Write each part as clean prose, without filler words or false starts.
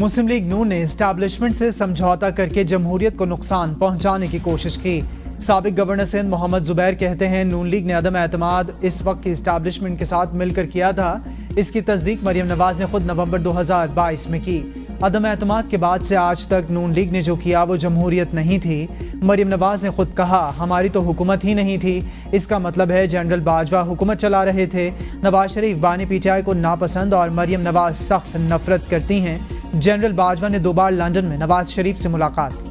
मुस्लिम league नून ने establishment से समझौता करके जमहूरियत को नुकसान पहुंचाने की कोशिश की। साबिक गवर्नर सिंध मोहम्मद जुबैर कहते हैं नून लीग ने अदम एतमाद इस वक्त की एस्टैब्लिशमेंट के साथ मिलकर किया था। इसकी तस्दीक मरियम नवाज ने खुद नवंबर 2022 में की। अदम एतमाद के बाद से आज तक नून लीग ने जो किया वो जमहूरियत नहीं थी। मरियम नवाज ने खुद कहा हमारी तो हुकूमत ही नहीं थी। इसका मतलब है जनरल बाजवा हुकूमत चला रहे थे। नवाज शरीफ बानी पीटीआई को नापसंद और मरियम नवाज सख्त नफरत करती हैं। जनरल बाजवा ने 2 बार लंदन में नवाज शरीफ से मुलाकात की।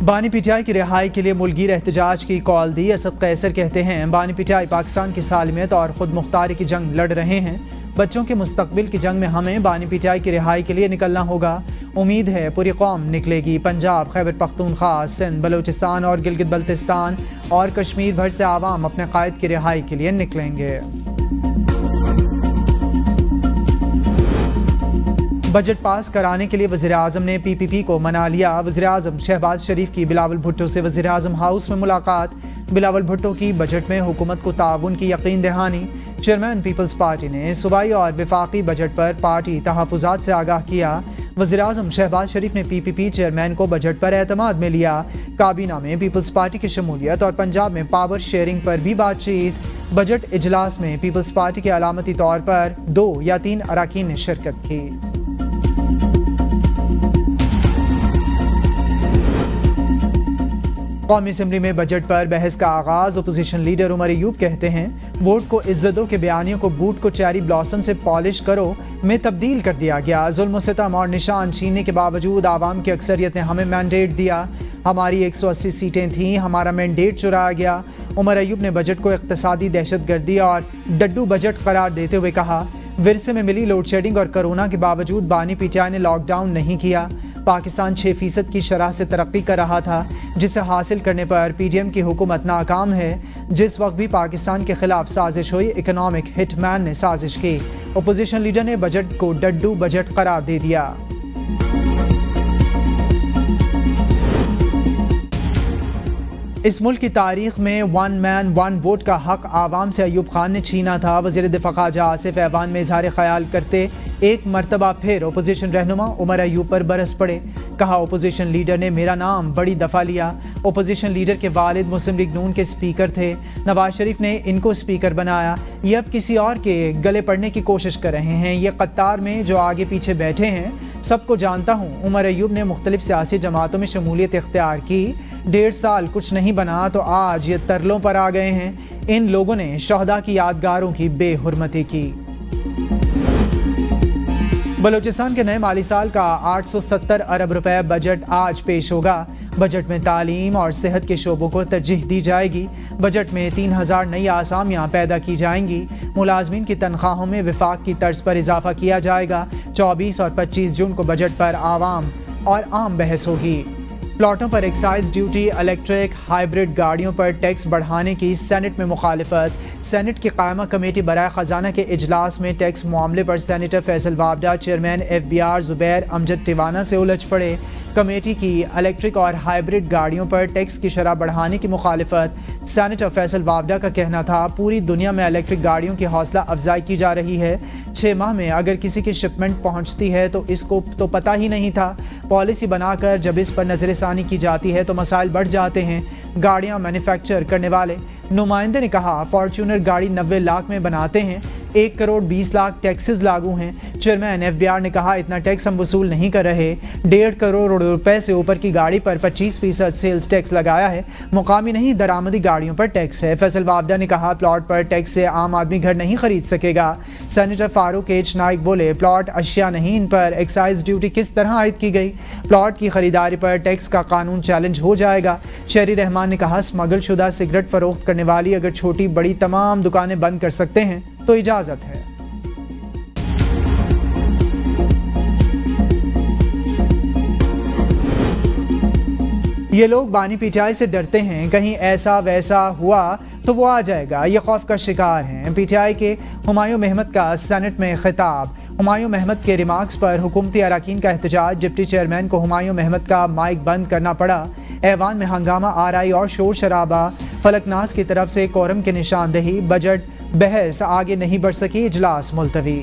बानी पीटीआई की रिहाई के लिए मुल्कीर एहतजाज की कॉल दी। असद कैसर कहते हैं बानी पीटीआई पाकिस्तान की सालमियत और खुद मुख्तारी की जंग लड़ रहे हैं। बच्चों के मुस्तकबिल की जंग में हमें बानी पीटीआई की रिहाई के लिए निकलना होगा। उम्मीद है पूरी कौम निकलेगी। पंजाब, खैबर पख्तूनख्वा, सिंध, बलूचिस्तान और गिलगित बल्तिस्तान और कश्मीर भर से आवाम अपने कायद की रिहाई के लिए निकलेंगे। बजट पास कराने के लिए वज़ीर-ए-आज़म ने पीपीपी को मना लिया। वज़ीर-ए-आज़म शहबाज शरीफ की बिलावल भुट्टो से वज़ीर-ए-आज़म हाउस में मुलाकात। बिलावल भुट्टो की बजट में हुकूमत को ताउन की यकीन दहानी। चेयरमैन पीपल्स पार्टी ने सूबाई और वफाकी बजट पर पार्टी तहफ़्फ़ुज़ात से आगाह किया। वज़ीर-ए-आज़म शहबाज शरीफ ने पीपीपी चेयरमैन को बजट पर एतमाद में लिया। काबीना में पीपल्स पार्टी की शमूलियत और पंजाब में पावर शेयरिंग पर भी बातचीत। बजट इजलास में पीपल्स पार्टी के अलामती तौर पर 2 या 3 अरकान ने शिरकत की। कौमी असम्बली में बजट पर बहस का आगाज। अपोजिशन लीडर उमर अयूब कहते हैं वोट को इज्जत दो के बयानियों को बूट को चेरी ब्लॉसम से पॉलिश करो में तब्दील कर दिया गया। जुल्म सितम और निशान छीनने के बावजूद आवाम की अक्सरियत ने हमें मैंडेट दिया। हमारी 180 सीटें थीं, हमारा मैंडेट चुराया गया। उमर अयूब ने बजट को इक़्तिसादी दहशतगर्दी और डड्डू बजट करार देते हुए कहा विरसे में मिली लोड शेडिंग और कोरोना के बावजूद बानी पीटीआई ने लॉकडाउन नहीं किया। पाकिस्तान 6% की शरह से तरक्की कर रहा था जिसे हासिल करने पर पीडीएम की हुकूमत नाकाम है। जिस वक्त भी पाकिस्तान के खिलाफ साजिश हुई इकोनॉमिक हिटमैन ने साजिश की। अपोजिशन लीडर ने बजट को डड्डू बजट करार दे दिया। इस मुल्क की तारीख में 1 मैन 1 वोट का हक आवाम से अयूब खान ने छीना था। वज़ीर दिफ़ा ख़ाजा आसिफ ऐवान में इज़हार ख़याल करते एक मरतबा फिर अपोजिशन रहनुमा उमर अयूब पर बरस पड़े। कहा अपोजिशन लीडर ने मेरा नाम बड़ी दफ़ा लिया। अपोजिशन लीडर के वालिद मुस्लिम लीग नून के स्पीकर थे। नवाज शरीफ ने इनको स्पीकर बनाया। ये अब किसी और के गले पड़ने की कोशिश कर रहे हैं। ये कतार में जो आगे पीछे बैठे हैं सबको जानता हूँ। उमर अयूब ने मुख्तलिफ सियासी जमातों में शमूलियत इख्तियार की। 1.5 साल कुछ नहीं बना तो आज ये तरलों पर आ गए हैं। इन लोगों ने शहदा की यादगारों की बेहुरमती की। बलूचिस्तान के नए माली साल का 870 अरब रुपए बजट आज पेश होगा। बजट में तालीम और सेहत के शोबों को तरजीह दी जाएगी। बजट में 3000 नई आसामियाँ पैदा की जाएंगी। मुलाजमीन की तनख्वाहों में विफाक की तर्ज पर इजाफा किया जाएगा। 24 और 25 जून को बजट पर आवाम और आम बहस होगी। प्लॉटों पर एक्साइज ड्यूटी, इलेक्ट्रिक हाइब्रिड गाड़ियों पर टैक्स बढ़ाने की सेनेट में मुखालिफत। सेनेट की कायमा कमेटी बराए ख़जाना के इजलास में टैक्स मामले पर senator Faisal Vawda chairman FBR Zubair Amjad Tiwana से उलझ पड़े। कमेटी की इलेक्ट्रिक और हाइब्रिड गाड़ियों पर टैक्स की शरह बढ़ाने की मुखालिफत। सेनेटर फैसल वावडा का कहना था पूरी दुनिया में इलेक्ट्रिक गाड़ियों की हौसला अफजाई की जा रही है। 6 माह में अगर किसी की शिपमेंट पहुंचती है तो इसको तो पता ही नहीं था। पॉलिसी बनाकर जब इस पर नज़रसानी की जाती है तो मसाइल बढ़ जाते हैं। गाड़ियां मैन्युफैक्चर करने वाले नुमाइंदे ने कहा फॉर्च्यूनर गाड़ी 90 लाख में बनाते हैं, 1 करोड़ 20 लाख टैक्सेस लागू हैं। चेयरमैन FBR ने कहा इतना टैक्स हम वसूल नहीं कर रहे। 1.5 करोड़ रुपए से ऊपर की गाड़ी पर 25% सेल्स टैक्स लगाया है। मुकामी नहीं दरामदी गाड़ियों पर टैक्स है। फैसल वावडा ने कहा प्लॉट पर टैक्स से आम आदमी घर नहीं खरीद सकेगा। सेनेटर फारूक H नाइक बोले प्लॉट अशिया नहीं, इन पर एक्साइज ड्यूटी किस तरह आयद की गई। प्लॉट की खरीदारी पर टैक्स का कानून चैलेंज हो जाएगा। शहरी रहमान ने कहा स्मगल शुदा सिगरेट फरोख्त करने वाली अगर छोटी बड़ी तमाम दुकानें बंद कर सकते हैं तो इजाजत है। ये लोग बानी पीटीआई से डरते हैं, कहीं ऐसा वैसा हुआ तो वो आ जाएगा। ये खौफ का शिकार हैं। पीटीआई के हुमायूं महमद का सेनेट में खिताब। हुमायूं महमद के रिमार्क्स पर हुकूमती अरकान का एहतजाज। डिप्टी चेयरमैन को हुमायूं महमद का माइक बंद करना पड़ा। ऐवान में हंगामा, आराई और शोर शराबा। फलकनाज की तरफ से कोरम की निशानदेही। बजट बहस आगे नहीं बढ़ सकी, इजलास मुलतवी।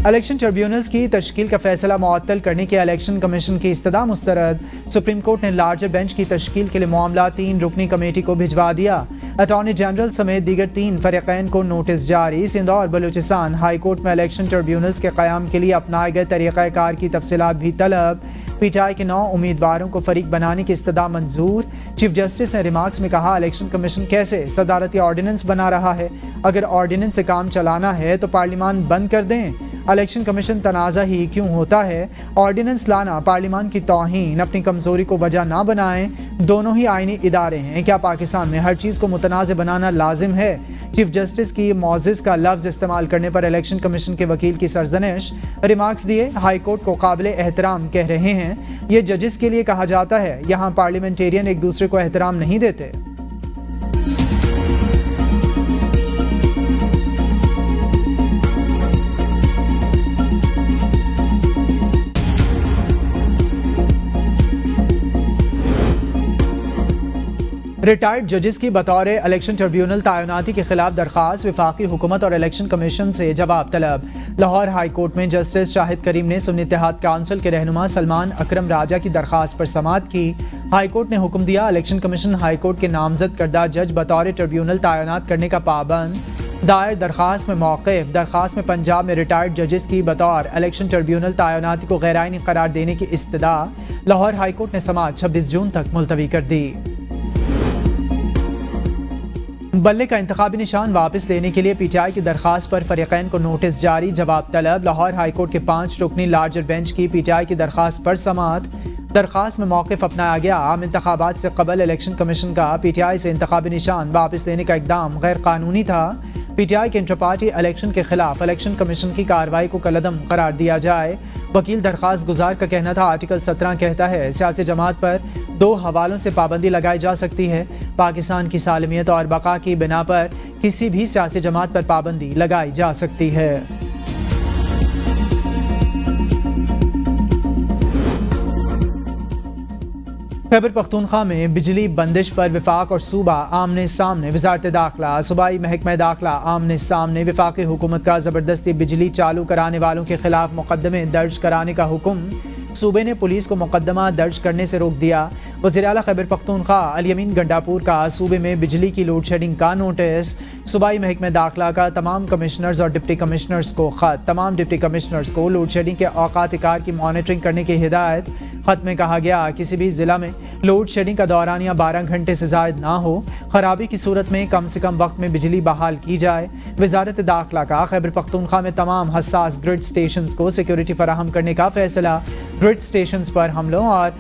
इलेक्शन ट्रिब्यूनल्स की तश्कील का फैसला मुअत्तल करने के इलेक्शन कमीशन की इस्तदा मुस्तरद। सुप्रीम कोर्ट ने लार्जर बेंच की तश्कील के लिए मामला 3 रुकनी कमेटी को भिजवा दिया। अटॉर्नी जनरल समेत दीगर 3 फरीकैन को नोटिस जारी। सिंध और बलूचिस्तान हाई कोर्ट में इलेक्शन ट्रिब्यूनल्स के क़याम के लिए अपनाए गए तरीक़ाकार की तफसीलात भी तलब। पीटीआई के 9 उम्मीदवारों को फरीक बनाने की इस्तदा मंजूर। चीफ जस्टिस ने रिमार्क्स में कहा, इलेक्शन कमीशन कैसे सदारती ऑर्डिनेंस बना रहा है? अगर ऑर्डिनेंस से काम चलाना है तो पार्लियामान बंद कर दें। इलेक्शन कमीशन तनाज़ा ही क्यों होता है? ऑर्डिनेंस लाना पार्लियामान की तौहीन, अपनी कमज़ोरी को वजह ना बनाएं। दोनों ही आईनी इदारे हैं, क्या पाकिस्तान में हर चीज़ को मुतनाज़ बनाना लाजिम है? चीफ जस्टिस की मौजिज़ का लफ्ज़ इस्तेमाल करने पर इलेक्शन कमीशन के वकील की सरजनिश। रिमार्क्स दिए, हाई कोर्ट को काबिल एहतराम कह रहे हैं। ये जजेस के लिए कहा जाता है, यहाँ पार्लियामेंटेरियन एक दूसरे को एहतराम नहीं देते। रिटायर्ड जजेस की बतौर इलेक्शन ट्रिब्यूनल तैनाती के खिलाफ दरख्वास्त, वफाकी हुकूमत और इलेक्शन कमीशन से जवाब तलब। लाहौर हाई कोर्ट में जस्टिस शाहिद करीम ने सुन्नी इत्तेहाद काउंसिल के रहनुमा सलमान अकरम राजा की दरख्वास्त पर समाअत की। हाई कोर्ट ने हुक्म दिया, इलेक्शन कमीशन हाई कोर्ट के नामजद करदा जज बतौर ट्रिब्यूनल तैनात करने का पाबंद। दायर दरख्वास्त में मौक़िफ़। दरख्वास्त में पंजाब में रिटायर्ड जजेस की बतौर इलेक्शन ट्रिब्यूनल तैनाती को गैर आईनी करार देने की इस्तदा। लाहौर हाई कोर्ट ने समाअत 26 जून तक मुलतवी कर दी। बल्ले का इंतखाबी निशान वापस लेने के लिए पीटीआई की दरख्वास्त पर फरीकैन को नोटिस जारी, जवाब तलब। लाहौर हाई कोर्ट के 5 रुकनी लार्जर बेंच की पीटीआई की दरख्वास्त पर समाअत। दरख्वास्त में मौक़िफ़ अपनाया गया, आम इंतखाबात से कबल इलेक्शन कमीशन का पीटीआई से इंतखाबी निशान वापस लेने का इक़दाम गैर कानूनी था। पीटीआई के इंटर पार्टी इलेक्शन के खिलाफ इलेक्शन कमीशन की कार्रवाई को कलअदम करार दिया जाए। वकील दरख्वास्त गुजार का कहना था, आर्टिकल 17 कहता है सियासी जमात पर 2 हवालों से पाबंदी लगाई जा सकती है। पाकिस्तान की सालमियत और बका की बिना पर किसी भी सियासी जमात पर पाबंदी लगाई जा सकती है। खैबर पख्तूनख्वा में बिजली बंदिश पर वफाक और सूबा आमने सामने। वजारत दाखिला, सूबाई महकमा दाखिला आमने सामने। वफाकी हुकूमत का ज़बरदस्ती बिजली चालू कराने वालों के खिलाफ मुकदमे दर्ज कराने का हुक्म। सूबे ने पुलिस को मुकदमा दर्ज करने से रोक दिया। वज़ीर आला खैबर पख्तूनख्वा अल यमीन गंडापुर का सूबे में बिजली की लोड शेडिंग का नोटिस। सूबाई महकमा दाखिला का तमाम कमिश्नर्स और डिप्टी कमिश्नर्स को खत। तमाम डिप्टी कमिश्नर्स को लोड शेडिंग के औकात कार की मॉनिटरिंग करने की हिदायत। खत में कहा गया, किसी भी जिला में लोड शेडिंग का दौरानिया 12 घंटे से ज़ायद ना हो। खराबी की सूरत में कम से कम वक्त में बिजली बहाल की जाए। वजारत दाखिला का खैबर पख्तूनख्वा में तमाम हसास ग्रिड स्टेशंस को सिक्योरिटी फराहम करने का फैसला। ग्रिड स्टेशंस पर हमलों और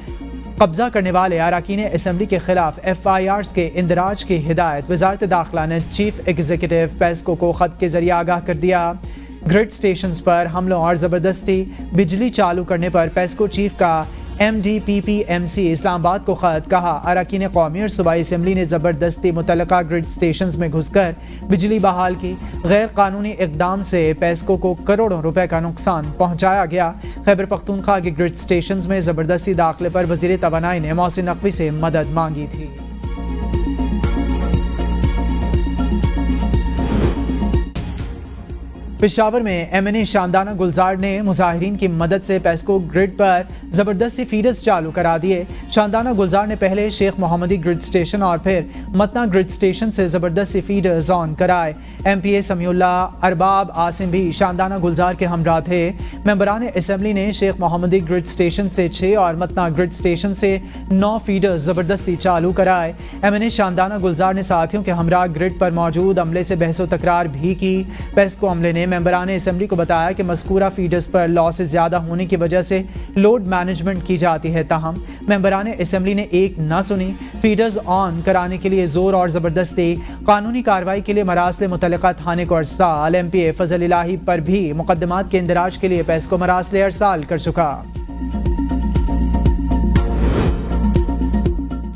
कब्जा करने वाले अरकान असम्बली के खिलाफ FIRs के इंदराज की हिदायत। वजारत दाखिला ने चीफ एग्जीक्यूटिव पेस्को को खत के जरिए आगाह कर दिया। ग्रिड स्टेशंस पर हमलों और ज़बरदस्ती बिजली चालू करने पर पेस्को चीफ का MDPPMC इस्लामाबाद को खत। कहा, अरकान कौमी और सूबाई असम्बली ने ज़बरदस्ती मुतल्लका ग्रिड स्टेशंस में घुसकर बिजली बहाल की। गैर कानूनी इक़दाम से पेस्को को करोड़ों रुपए का नुकसान पहुंचाया गया। खैबर पख्तूनख्वा के ग्रिड स्टेशंस में ज़बरदस्ती दाखिले पर वज़ीर तवानाई ने मोहसिन नकवी से मदद मांगी थी। पेशावर में MNA शानदाना गुलजार ने मुजाहिरीन की मदद से पेस्को ग्रिड पर ज़बरदस्ती फीडर्स चालू करा दिए। शानदाना गुलजार ने पहले शेख मोहम्मदी ग्रिड स्टेशन और फिर मतना ग्रिड स्टेशन से ज़बरदस्ती फीडर्स ऑन कराए। MPA समीउल्ला अरबाब आसिम भी शानदाना गुलजार के हमरा थे। मेंबरान असम्बली ने शेख मोहम्मदी ग्रिड स्टेशन से 6 और मतना ग्रिड स्टेशन से 9 फीडर्स ज़बरदस्ती चालू कराए। MNA शानदाना गुलजार ने साथियों के हमरा ग्रिड पर मौजूद अमले से बहसो तकरार भी की। पेस्को अमले ने मेंबरान असम्बली को बताया कि मज़कूरा फीडर्स पर लॉसेस ज़्यादा होने की वजह से लोड मैनेजमेंट की जाती है। ताहम मेंबरान असम्बली ने एक न सुनी। फीडर्स ऑन कराने के लिए जोर और ज़बरदस्ती कानूनी कार्रवाई के लिए मरासले मुतल्लिका थाने को अरसाल। MPA फजल इलाही पर भी मुकदमात के इंदराज के लिए पेस्को मरासले अरसाल कर चुका।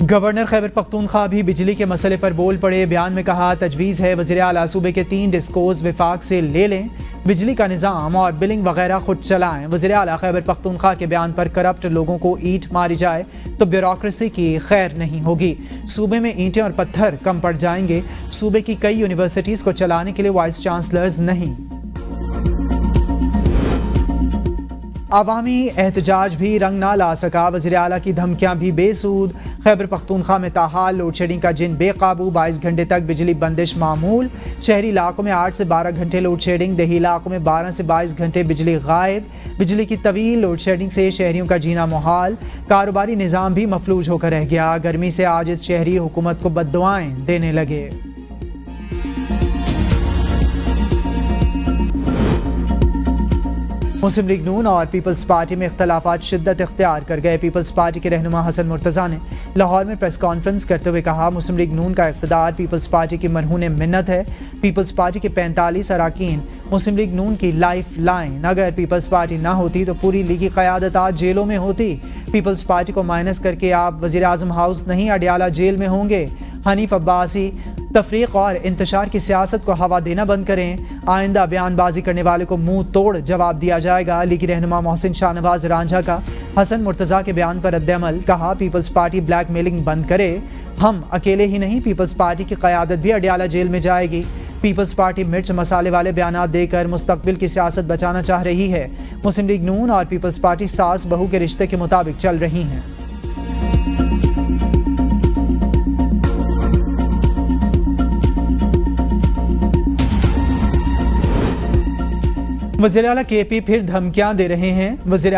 गवर्नर खैबर पख्तूनख्वा भी बिजली के मसले पर बोल पड़े। बयान में कहा, तजवीज़ है वज़ीर आला सूबे के 3 डिस्कोज विफाक से ले लें। बिजली का निज़ाम और बिलिंग वगैरह खुद चलाएं। वज़ीर आला खैबर पख्तूनख्वा के बयान पर करप्ट लोगों को ईंट मारी जाए तो ब्यूरोक्रेसी की खैर नहीं होगी। सूबे में ईंटें और पत्थर कम पड़ जाएंगे। सूबे की कई यूनिवर्सिटीज़ को चलाने के लिए वाइस चांसलर्स नहीं। अवामी एहतजाज भी रंग ना ला सका। वज़ीर आला की धमकियां भी बेसूद। खैबर पख्तूनख्वा में ताहाल लोड शेडिंग का जिन बेकाबू, 22 घंटे तक बिजली बंदिश मामूल। शहरी इलाकों में 8 से 12 घंटे लोड शेडिंग, देही इलाकों में 12 से 22 घंटे बिजली गायब। बिजली की तवील लोड शेडिंग से शहरियों का जीना मुहाल। कारोबारी निज़ाम भी मफलूज होकर रह गया। गर्मी से आज इस शहरी हुकूमत को बद्दुआएं देने लगे। मुस्लिम लीग नून और पीपल्स पार्टी में इख्तलाफात शिद्दत इख्तियार कर गए। पीपल्स पार्टी के रहनुमा हसन मुर्तज़ा ने लाहौर में प्रेस कॉन्फ्रेंस करते हुए कहा, मुस्लिम लीग नून का इक़्तिदार पीपल्स पार्टी की मरहून मिन्नत है। पीपल्स पार्टी के 45 अरकान मुस्लिम लीग नून की लाइफ लाइन। अगर पीपल्स पार्टी ना होती तो पूरी लीगी क़यादत आज जेलों में होती। पीपल्स पार्टी को माइनस करके आप वज़ीर आज़म हाउस नहीं, अडियाला जेल में होंगे। हनीफ अब्बासी तफरीक और इंतशार की सियासत को हवा देना बंद करें। आइंदा बयानबाजी करने वाले को मुंह तोड़ जवाब दिया जाएगा। लीगी रहनुमा मोहसिन शाहनवाज रांझा का हसन मुर्तज़ा के बयान पर रद्द-ए-अमल। कहा, पीपल्स पार्टी ब्लैक मेलिंग बंद करे। हम अकेले ही नहीं, पीपल्स पार्टी की क़यादत भी अडियाला जेल में जाएगी। पीपल्स पार्टी मिर्च मसाले वाले बयानात देकर मुस्तकबिल की सियासत बचाना चाह रही है। मुस्लिम लीग नून और पीपल्स पार्टी सास बहू के रिश्ते के मुताबिक चल रही हैं। वज़ीर आला केपी फिर धमकियां दे रहे हैं। वज़ीर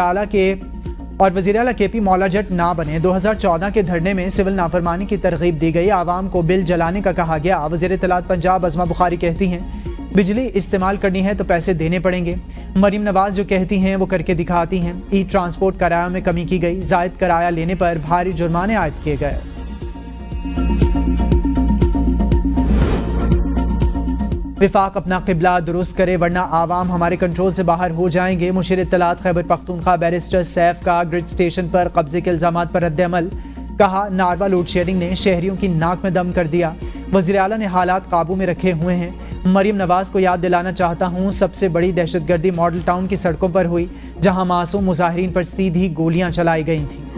आला केपी मौला जट ना बने। 2014 के धरने में सिविल नाफरमानी की तरगीब दी गई। आवाम को बिल जलाने का कहा गया। वज़ीर इत्तलात पंजाब अज़मा बुखारी कहती हैं, बिजली इस्तेमाल करनी है तो पैसे देने पड़ेंगे। मरीम नवाज जो कहती हैं वो करके दिखाती हैं। ई ट्रांसपोर्ट किराया में कमी की गई। ज़ायद किराया लेने पर भारी जुर्माने आयद किए गए। विफाक अपना क़िबला दुरुस्त करे वरना आवाम हमारे कंट्रोल से बाहर हो जाएंगे। मुशीर इत्तलात खैबर पख्तूनख्वा बैरिस्टर सैफ का ग्रिड स्टेशन पर कब्जे के इल्ज़ामात पर रद्द-ए-अमल। कहा, नारवा लोड शेडिंग ने शहरियों की नाक में दम कर दिया। वज़ीर आला ने हालात काबू में रखे हुए हैं। मरीम नवाज को याद दिलाना चाहता हूँ, सबसे बड़ी दहशतगर्दी मॉडल टाउन की सड़कों पर हुई, जहाँ मासूम मुजाहिरीन पर सीधी गोलियाँ चलाई गई थीं।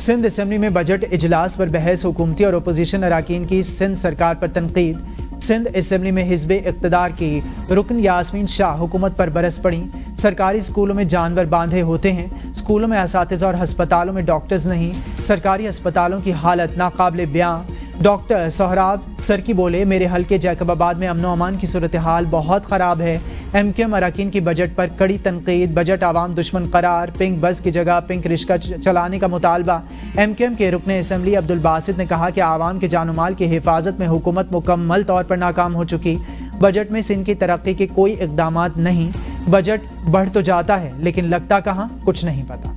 सिंध असेंबली में बजट इजलास पर बहस। हुकूमती और अपोजिशन अरकान की सिंध सरकार पर तनकीद। सिंध असेंबली में हिज़्ब इक़्तिदार की रुकन यास्मीन शाह हुकूमत पर बरस पड़ी। सरकारी स्कूलों में जानवर बांधे होते हैं। स्कूलों में असातिज़ा और हस्पतालों में डॉक्टर्स नहीं। सरकारी अस्पतालों की हालत नाकाबिले बयां। डॉक्टर सोहराब सरकी बोले, मेरे हल्के जैकबाबाद में अमनो अमान की सूरत हाल बहुत ख़राब है। MKM अरकान की बजट पर कड़ी तनकीद। बजट आवाम दुश्मन करार। पिंक बस की जगह पिंक रिश्का चलाने का मुतालबा। MKM के रुकन असेंबली अब्दुल बासित ने कहा कि आवाम के जान माल की हिफाजत में हुकूमत मुकम्मल तौर पर नाकाम हो चुकी। बजट में सिंध की तरक्की के कोई इक़दामात नहीं। बजट बढ़ तो जाता है लेकिन लगता कहाँ, कुछ नहीं पता।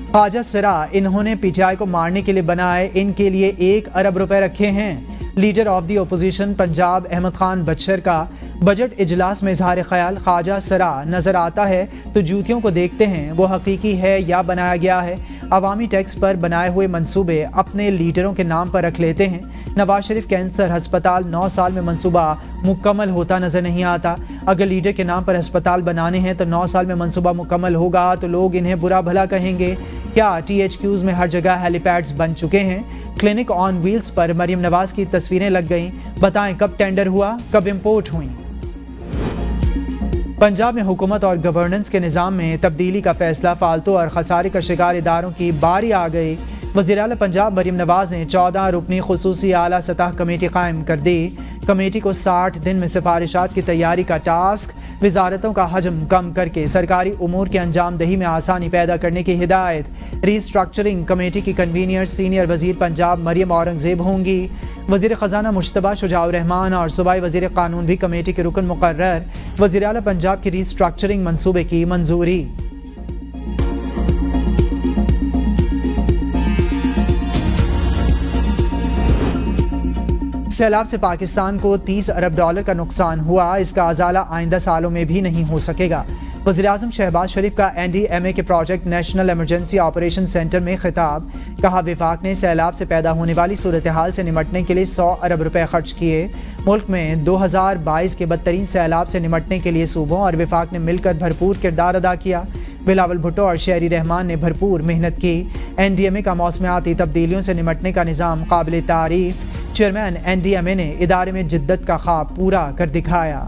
ख्वाजा सिरा, इन्होंने PTI को मारने के लिए बनाए, इनके लिए 1 अरब रुपए रखे हैं। Leader of the opposition Punjab Ahmad Khan Bhachar का बजट इजलास में इजहार ख्याल। ख्वाजा सिरा नजर आता है तो जूतियों को देखते हैं, वो हकीकी है या बनाया गया है। अवामी टैक्स पर बनाए हुए मंसूबे अपने लीडरों के नाम पर रख लेते हैं। नवाज शरीफ कैंसर अस्पताल 9 साल में मंसूबा मुकम्मल होता नजर नहीं आता। अगर लीडर के नाम पर अस्पताल बनाने हैं तो 9 साल में मंसूबा मुकम्मल होगा तो लोग इन्हें बुरा भला कहेंगे। क्या THQs में हर जगह हेलीपैड्स बन चुके हैं? क्लिनिक ऑन व्हील्स पर मरीम नवाज की तस्वीरें लग गईं। बताएं कब टेंडर हुआ, कब इंपोर्ट हुई? पंजाब में हुकूमत और गवर्नेंस के निज़ाम में तब्दीली का फैसला। फालतू और खसारे का शिकार इदारों की बारी आ गई। वज़ीर आला पंजाब मरीम नवाज ने 14 रुकनी खुसूसी आला सतह कमेटी कायम कर दी। कमेटी को 60 दिन में सिफारिशात की तैयारी का टास्क। वजारतों का हजम कम करके सरकारी उमूर की अंजाम दही में आसानी पैदा करने की हिदायत। रीस्ट्रक्चरिंग कमेटी की कन्वीनियर सीनियर वजीर पंजाब मरियम औरंगजेब होंगी। वजीर ख़जाना मुश्तबा शुजाउर रहमान और सूबाई वजीर कानून भी कमेटी के रुकन मुकर्रर। वज़ीर आला पंजाब की रीस्ट्रक्चरिंग मंसूबे की मंजूरी। सैलाब से पाकिस्तान को $30 अरब का नुकसान हुआ। इसका अजाला आइंदा सालों में भी नहीं हो सकेगा। वज़ीर-ए-आज़म शहबाज शरीफ का NDMA के project national emergency operation centre में खिताब। कहा वफाक ने सैलाब से पैदा होने वाली सूरत हाल से निमटने के लिए 100 अरब रुपए खर्च किए। मुल्क में 2022 के बदतरीन सैलाब से निमटने के लिए सूबों और वफाक ने मिलकर भरपूर किरदार अदा किया। बिलावल भुट्टो और शहरी रहमान ने भरपूर मेहनत की। NDMA का मौसमियाती तब्दीलियों से निमटने का निज़ाम काबिल तारीफ। चेयरमैन NDMA ने इदारे में जिद्दत का ख्वाब पूरा कर दिखाया।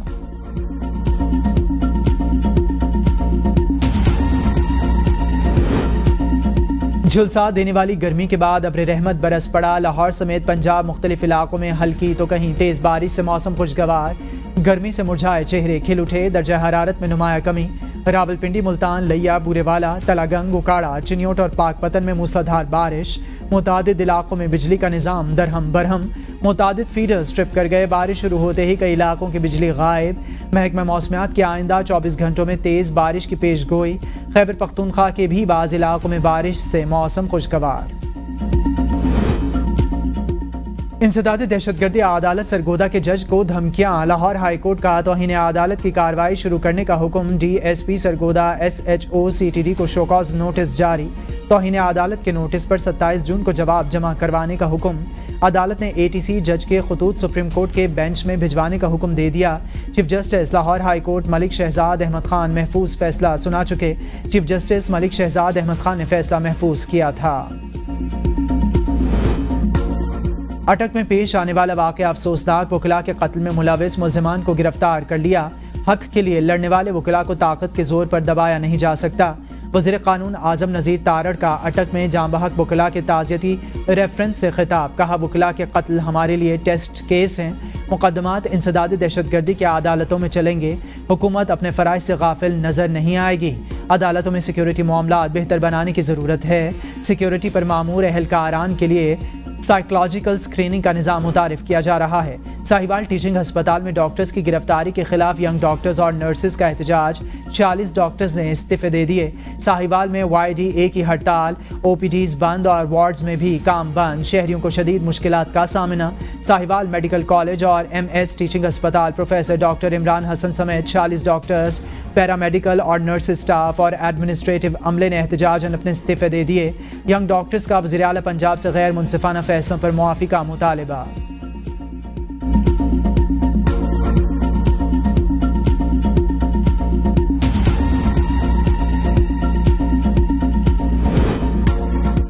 झुलसा देने वाली गर्मी के बाद अब्र रहमत बरस पड़ा। लाहौर समेत पंजाब मुख्तलिफ इलाकों में हल्की तो कहीं तेज़ बारिश से मौसम खुशगवार। गर्मी से मुरझाए चेहरे खिल उठे। दर्जा हरारत में नुमाया कमी। रावलपिंडी, मुल्तान, लिया, बूरेवाला, तलागंग, उकाड़ा, चिन्योट और पाकपतन में मूसलाधार बारिश। मुतादिद इलाकों में बिजली का निज़ाम दरहम बरहम। मुतादिद फीडर्स ट्रिप कर गए। बारिश शुरू होते ही कई इलाकों की बिजली गायब। महकमा मौसमियात के आइंदा 24 घंटों में तेज़ बारिश की पेश गोई। खैबर पख्तूनख्वा के भी बाज़ इलाकों में बारिश से मौसम खुशगवार। इंसदाद दहशतगर्दी अदालत सरगोदा के जज को धमकियां। लाहौर हाई कोर्ट का तौहीन अदालत की कार्रवाई शुरू करने का हुक्म। DSP सरगोदा SHO CTD को शोकॉज नोटिस जारी। तौहीन अदालत के नोटिस पर 27 जून को जवाब जमा करवाने का हुक्म। अदालत ने ATC जज के खतूत सुप्रीम कोर्ट के बेंच में भिजवाने का हुक्म दे दिया। Chief justice Lahore high court Malik Shahzad Ahmad Khan महफूज फैसला सुना चुके। चीफ जस्टिस मलिक शहजाद अहमद खान ने फैसला महफूज किया था। अटक में पेश आने वाला वाक़या अफसोसनाक। वकला के कत्ल में मुलविस मुल्ज़िमान को गिरफ्तार कर लिया। हक के लिए लड़ने वाले वकला को ताकत के जोर पर दबाया नहीं जा सकता। वज़ीर क़ानून आज़म नज़ीर तारड़ का अटक में जाँ बहक वकला के ताज़ियती रेफरेंस से खिताब। कहा वकला के कत्ल हमारे लिए टेस्ट केस हैं। मुकदमात इंसदाद दहशतगर्दी की अदालतों में चलेंगे। हुकूमत अपने फ़राइज़ से गाफिल नज़र नहीं आएगी। अदालतों में सिक्योरिटी मामलात बेहतर बनाने की ज़रूरत है। सिक्योरिटी पर मामूर अहलकारान के लिए साइकोलॉजिकल स्क्रीनिंग का निज़ाम मुतारिफ किया जा रहा है। साहिवाल टीचिंग अस्पताल में डॉक्टर्स की गिरफ्तारी के खिलाफ यंग डॉक्टर्स और नर्सेज का एहतजाज। 40 डॉक्टर्स ने इस्तीफे दे दिए। साहिवाल में YDA की हड़ताल। OPDs बंद और वार्ड्स में भी काम बंद। शहरियों को शदीद मुश्किलात का सामना। साहिवाल मेडिकल कॉलेज और MS टीचिंग अस्पताल प्रोफेसर डॉक्टर इमरान हसन समेत 40 डॉक्टर्स, पैरामेडिकल और नर्सेज स्टाफ और एडमिनिस्ट्रेटिव अमले ने एहतजाजन अपने इस्तीफे दे दिए। यंग डॉक्टर्स का वज़ीर आला पंजाब से गैर मुनसिफाना फैसलों पर मुआफ़ी का मुतालिबा।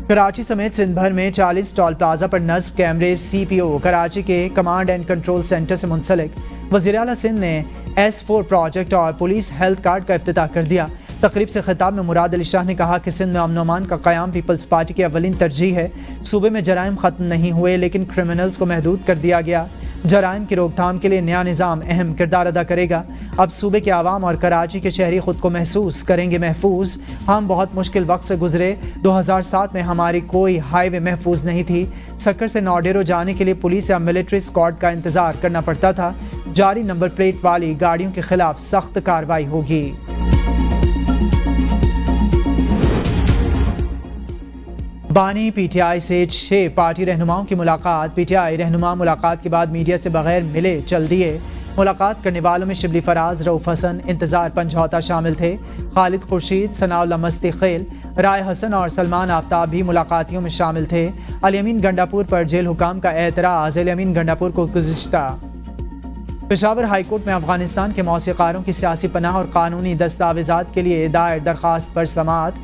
कराची समेत सिंध भर में 40 टोल प्लाजा पर नस्ब कैमरे। CPO कराची के कमांड एंड कंट्रोल सेंटर से मुंसलिक। वज़ीर आला सिंध ने S4 प्रोजेक्ट और पुलिस हेल्थ कार्ड का इफ्तिताह कर दिया। तकरीब से खिताब में मुराद अली शाह ने कहा कि सिंध में अमन अमान का क़याम पीपल्स पार्टी की अवलिन तरजीह है। सूबे में जराइम ख़त्म नहीं हुए लेकिन क्रिमिनल्स को महदूद कर दिया गया। जराइम की रोकथाम के लिए नया निज़ाम अहम किरदार अदा करेगा। अब सूबे के आवाम और कराची के शहरी खुद को महसूस करेंगे महफूज। हम बहुत मुश्किल वक्त से गुजरे। 2007 में हमारी कोई हाईवे महफूज नहीं थी। सक्कर से नौडेरो जाने के लिए पुलिस या मिलिट्री स्क्वाड का इंतज़ार करना पड़ता था। जारी नंबर प्लेट वाली गाड़ियों के खिलाफ सख्त कार्रवाई होगी। बानी PTI से 6 पार्टी रहनुमाओं की मुलाकात। PTI रहनुमा मुलाकात के बाद मीडिया से बगैर मिले चल दिए। मुलाकात करने वालों में शिबली फराज, रऊफ हसन, इंतज़ार पंजौता शामिल थे। खालिद खुर्शीद, सनाउल्लाह मस्ती खेल, राय हसन और सलमान आफ्ताब भी मुलाकातियों में शामिल थे। अली अमीन गंडापुर पर जेल हुकाम का एतराज़। अली अमीन गंडापुर को गुज़िश्ता पेशावर हाई कोर्ट में अफगानिस्तान के मौसीक़ारों की सियासी पनाह और कानूनी दस्तावेज़ात के लिए दायर दरख्वास्त पर समात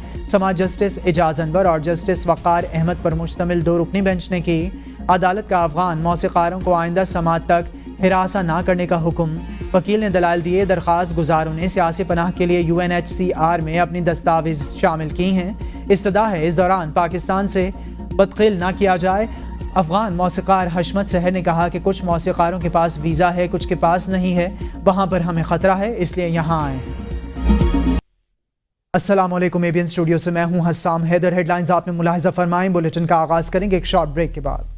जस्टिस एजाज अनवर और जस्टिस वक़ार अहमद पर मुश्तमिल 2 रुकनी बेंच ने की। अदालत का अफगान मौसीक़ारों को आइंदा समात तक हिरासा ना करने का हुक्म। वकील ने दलाल दिए। दरख्वास्त गुजारों ने सियासी पनाह के लिए UNHCR में अपनी दस्तावेज़ शामिल की हैं। इस्तदा है इस दौरान पाकिस्तान से बदखिल ना किया जाए। अफगान मौसीक़ार हशमत सहर ने कहा कि कुछ मौसीक़ारों के पास वीज़ा है, कुछ के पास नहीं है। वहाँ पर हमें ख़तरा है, इसलिए यहाँ आए। अस्सलाम वालेकुम। ABN स्टूडियो से मैं हूँ हस्साम हैदर। हेडलाइंस आपने मुलाहिज़ा फरमाएं। बुलेटिन का आगाज़ करेंगे एक शॉर्ट ब्रेक के बाद।